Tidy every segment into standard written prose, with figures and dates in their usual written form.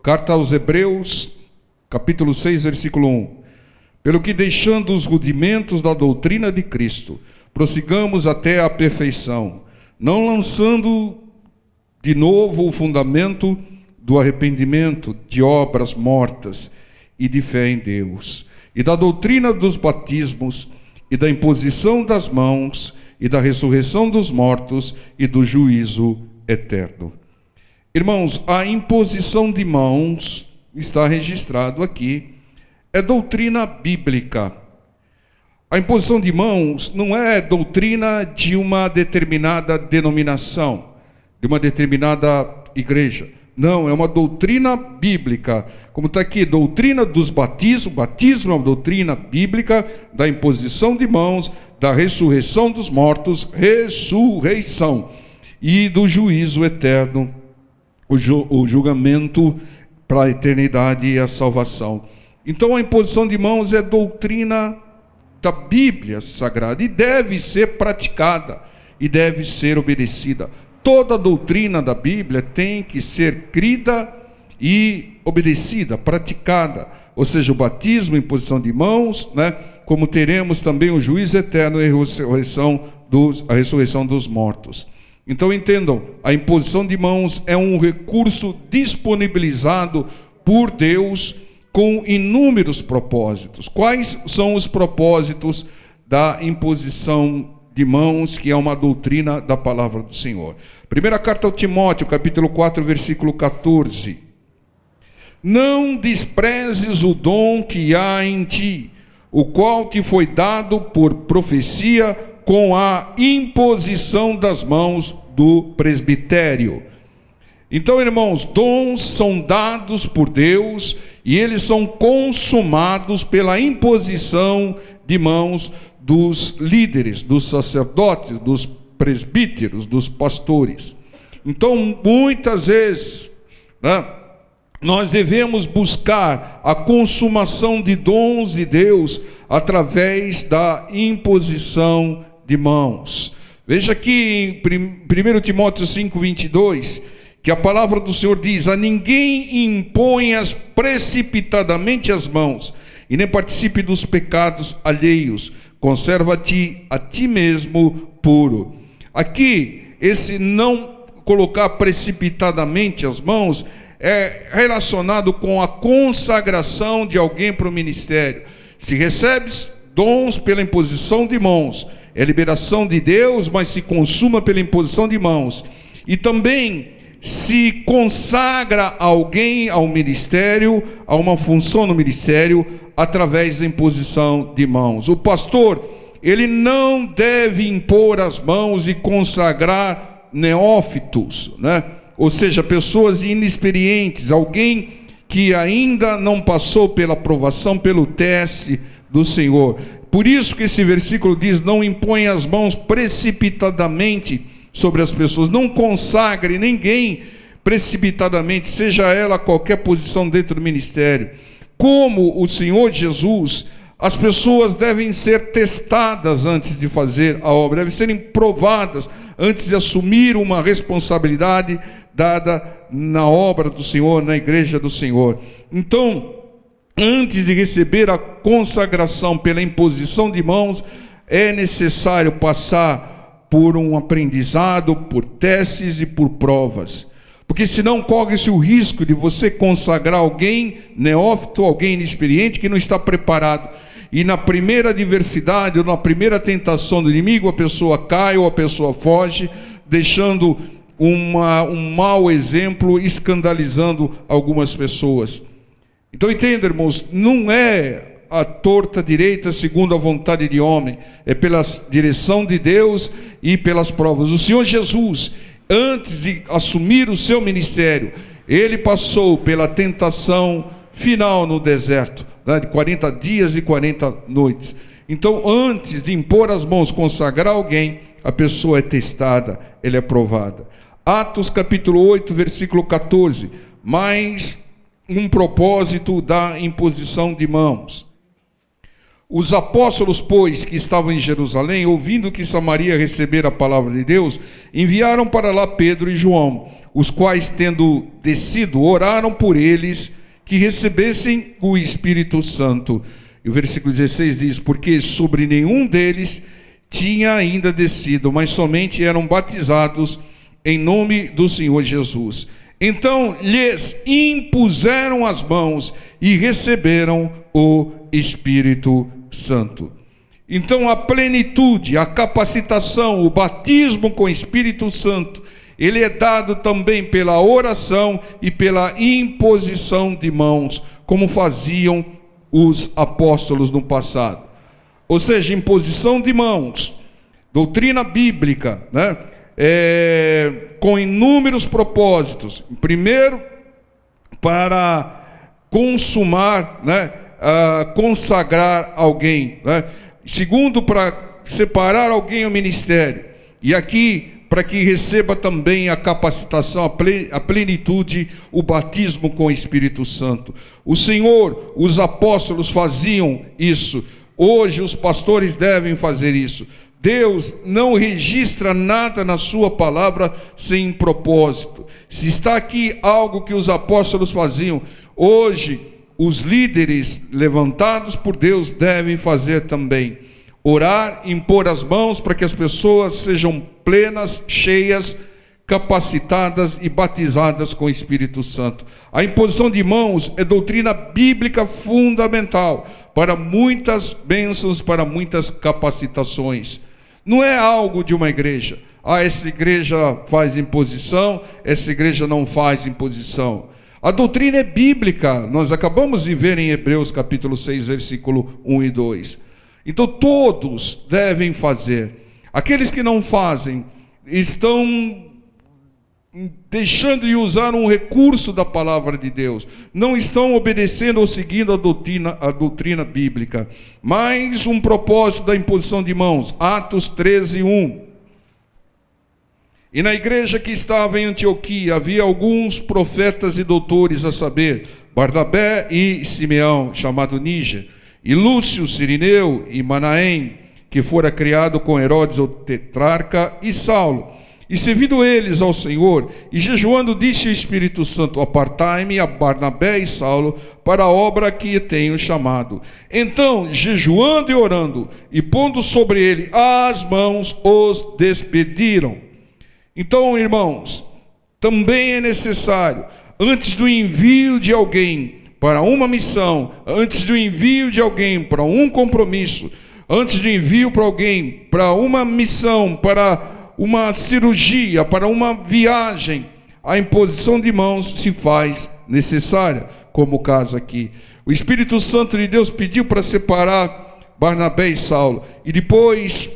Carta aos Hebreus, capítulo 6, versículo 1. Pelo que, deixando os rudimentos da doutrina de Cristo, prossigamos até a perfeição, não lançando de novo o fundamento do arrependimento de obras mortas e de fé em Deus, e da doutrina dos batismos, e da imposição das mãos, e da ressurreição dos mortos, e do juízo eterno. Irmãos, a imposição de mãos, está registrado aqui, é doutrina bíblica. A imposição de mãos não é doutrina de uma determinada denominação, de uma determinada igreja. Não, é uma doutrina bíblica. Como está aqui, doutrina dos batismos. Batismo é uma doutrina bíblica da imposição de mãos, da ressurreição dos mortos, ressurreição, e do juízo eterno, o julgamento para a eternidade e a salvação. Então a imposição de mãos é doutrina da Bíblia Sagrada e deve ser praticada e deve ser obedecida. Toda a doutrina da Bíblia tem que ser crida e obedecida, praticada. Ou seja, o batismo, a imposição de mãos, né? Como teremos também o juízo eterno e a ressurreição dos mortos. Então entendam, a imposição de mãos é um recurso disponibilizado por Deus com inúmeros propósitos. Quais são os propósitos da imposição de mãos, que é uma doutrina da palavra do Senhor? Primeira carta ao Timóteo, capítulo 4, versículo 14. Não desprezes o dom que há em ti, o qual te foi dado por profecia com a imposição das mãos do presbitério. Então, irmãos, dons são dados por Deus e eles são consumados pela imposição de mãos dos líderes, dos sacerdotes, dos presbíteros, dos pastores. Então, muitas vezes, né, nós devemos buscar a consumação de dons de Deus através da imposição de mãos. Veja aqui em 1 Timóteo 5, 22, que a palavra do Senhor diz: a ninguém imponhas precipitadamente as mãos, e nem participe dos pecados alheios, conserva-te a ti mesmo puro. Aqui, esse não colocar precipitadamente as mãos é relacionado com a consagração de alguém para o ministério. Se recebes dons pela imposição de mãos, é liberação de Deus, mas se consuma pela imposição de mãos. E também se consagra alguém ao ministério, a uma função no ministério, através da imposição de mãos. O pastor, ele não deve impor as mãos e consagrar neófitos, né? Ou seja, pessoas inexperientes, alguém que ainda não passou pela aprovação, pelo teste do Senhor. Por isso que esse versículo diz: não impõe as mãos precipitadamente sobre as pessoas, não consagre ninguém precipitadamente, seja ela qualquer posição dentro do ministério. Como o Senhor Jesus, as pessoas devem ser testadas antes de fazer a obra, devem serem provadas antes de assumir uma responsabilidade dada na obra do Senhor, na igreja do Senhor. Então, antes de receber a consagração pela imposição de mãos, é necessário passar por um aprendizado, por testes e por provas. Porque senão corre-se o risco de você consagrar alguém neófito, alguém inexperiente, que não está preparado. E na primeira adversidade, ou na primeira tentação do inimigo, a pessoa cai ou a pessoa foge, deixando um mau exemplo, escandalizando algumas pessoas. Então entenda, irmãos, não é a torta direita segundo a vontade de homem, é pela direção de Deus e pelas provas. O Senhor Jesus, antes de assumir o seu ministério, ele passou pela tentação final no deserto, né, de 40 dias e 40 noites. Então, antes de impor as mãos, consagrar alguém, a pessoa é testada, ela é provada. Atos capítulo 8, versículo 14, mais um propósito da imposição de mãos. Os apóstolos, pois, que estavam em Jerusalém, ouvindo que Samaria recebera a palavra de Deus, enviaram para lá Pedro e João, os quais, tendo descido, oraram por eles que recebessem o Espírito Santo. E o versículo 16 diz: porque sobre nenhum deles tinha ainda descido, mas somente eram batizados em nome do Senhor Jesus. Então lhes impuseram as mãos e receberam o Espírito Santo. Então a plenitude, a capacitação, o batismo com o Espírito Santo, ele é dado também pela oração e pela imposição de mãos, como faziam os apóstolos no passado. Ou seja, imposição de mãos, doutrina bíblica, né? Com inúmeros propósitos. Primeiro, para consumar, né? Consagrar alguém, né? Segundo, para separar alguém ao ministério. E aqui, para que receba também a capacitação, a plenitude, o batismo com o Espírito Santo. O Senhor, os apóstolos faziam isso. Hoje os pastores devem fazer isso. Deus não registra nada na sua palavra sem propósito. Se está aqui algo que os apóstolos faziam, hoje os líderes levantados por Deus devem fazer também. Orar, impor as mãos para que as pessoas sejam plenas, cheias, capacitadas e batizadas com o Espírito Santo. A imposição de mãos é doutrina bíblica fundamental para muitas bênçãos, para muitas capacitações. Não é algo de uma igreja. Essa igreja faz imposição, essa igreja não faz imposição. A doutrina é bíblica. Nós acabamos de ver em Hebreus capítulo 6, versículo 1 e 2. Então todos devem fazer. Aqueles que não fazem estão deixando de usar um recurso da palavra de Deus, não estão obedecendo ou seguindo a doutrina bíblica. Mais um propósito da imposição de mãos, Atos 13, 1. E na igreja que estava em Antioquia havia alguns profetas e doutores, a saber, Barnabé e Simeão, chamado Níger, e Lúcio, Cirineu e Manaém, que fora criado com Herodes o tetrarca, e Saulo. E servindo eles ao Senhor, e jejuando, disse o Espírito Santo: apartai-me a Barnabé e Saulo para a obra que tenho chamado. Então, jejuando e orando, e pondo sobre ele as mãos, os despediram. Então, irmãos, também é necessário, antes do envio de alguém para uma missão, antes do envio de alguém para um compromisso, antes do envio para alguém para uma missão, para uma cirurgia, para uma viagem, a imposição de mãos se faz necessária, como o caso aqui. O Espírito Santo de Deus pediu para separar Barnabé e Saulo, e depois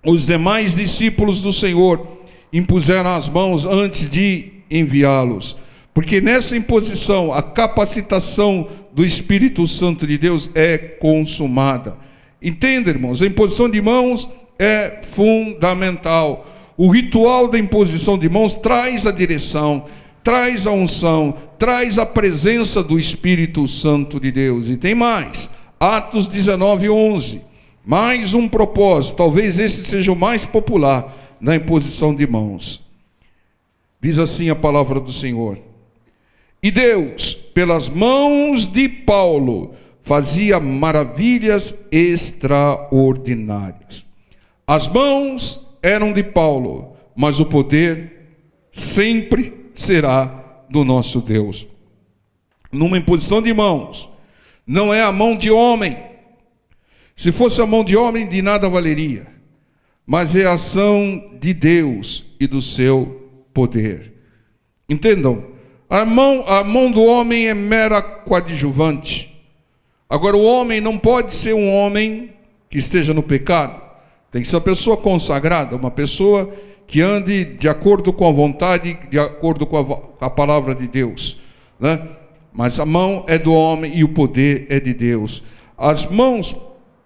os demais discípulos do Senhor impuseram as mãos antes de enviá-los, porque nessa imposição a capacitação do Espírito Santo de Deus é consumada. Entenda, irmãos, a imposição de mãos é fundamental. O ritual da imposição de mãos traz a direção, traz a unção, traz a presença do Espírito Santo de Deus. E tem mais, Atos 19, 11. Mais um propósito, talvez esse seja o mais popular na imposição de mãos. Diz assim a palavra do Senhor: e Deus, pelas mãos de Paulo, fazia maravilhas extraordinárias. As mãos eram de Paulo, mas o poder sempre será do nosso Deus. Numa imposição de mãos, não é a mão de homem. Se fosse a mão de homem, de nada valeria. Mas é a ação de Deus e do seu poder. Entendam, a mão do homem é mera coadjuvante. Agora, o homem não pode ser um homem que esteja no pecado. Tem que ser uma pessoa consagrada, uma pessoa que ande de acordo com a vontade, de acordo com a palavra de Deus, né? Mas a mão é do homem e o poder é de Deus. As mãos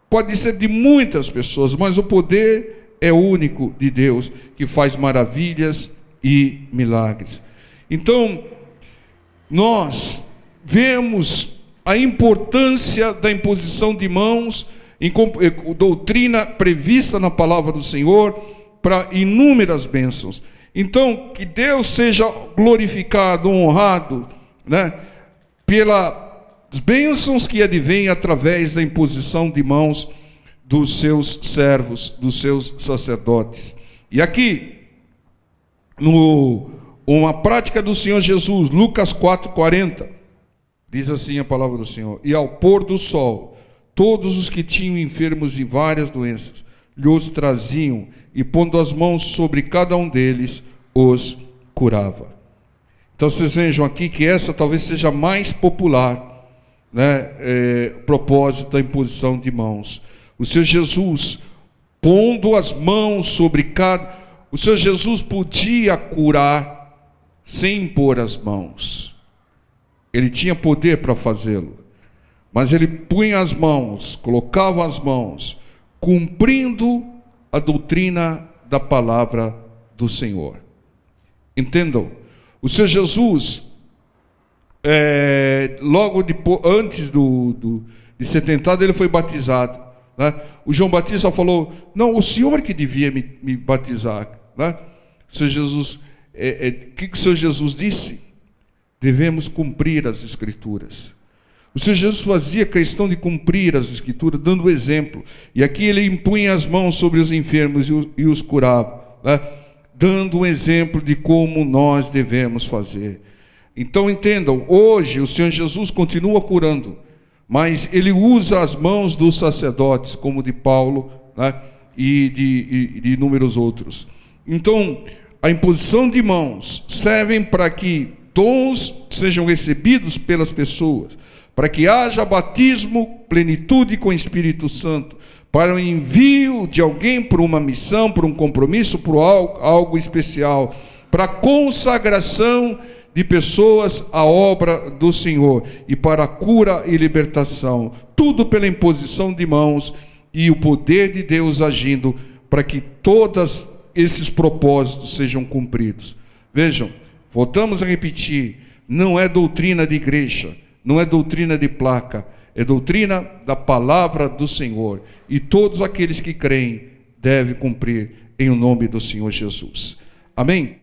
podem ser de muitas pessoas, mas o poder é único de Deus, que faz maravilhas e milagres. Então, nós vemos a importância da imposição de mãos, em doutrina prevista na palavra do Senhor, para inúmeras bênçãos. Então, que Deus seja glorificado, honrado, né, pelas bênçãos que advêm através da imposição de mãos dos seus servos, dos seus sacerdotes. E aqui, uma prática do Senhor Jesus, Lucas 4,40, diz assim a palavra do Senhor: e ao pôr do sol, todos os que tinham enfermos de várias doenças, lhes traziam, e pondo as mãos sobre cada um deles, os curava. Então vocês vejam aqui que essa talvez seja mais popular, né, propósito da imposição de mãos. O Senhor Jesus, pondo as mãos sobre cada... O Senhor Jesus podia curar sem impor as mãos. Ele tinha poder para fazê-lo. Mas ele punha as mãos, colocava as mãos, cumprindo a doutrina da palavra do Senhor. Entendam, o Senhor Jesus, logo depois, antes de ser tentado, ele foi batizado, né? O João Batista falou: não, o Senhor que devia me batizar, né? O Senhor Jesus, o que o Senhor Jesus disse? Devemos cumprir as Escrituras. O Senhor Jesus fazia questão de cumprir as Escrituras, dando exemplo. E aqui ele impunha as mãos sobre os enfermos e os curava, né? Dando um exemplo de como nós devemos fazer. Então entendam, hoje o Senhor Jesus continua curando, mas ele usa as mãos dos sacerdotes, como de Paulo, né? E de inúmeros outros. Então, a imposição de mãos servem para que dons sejam recebidos pelas pessoas, para que haja batismo, plenitude com o Espírito Santo, para o envio de alguém por uma missão, por um compromisso, por algo especial, para a consagração de pessoas à obra do Senhor, e para a cura e libertação, tudo pela imposição de mãos e o poder de Deus agindo para que todos esses propósitos sejam cumpridos. Vejam, voltamos a repetir, não é doutrina de igreja, não é doutrina de placa, é doutrina da palavra do Senhor, e todos aqueles que creem devem cumprir em nome do Senhor Jesus. Amém?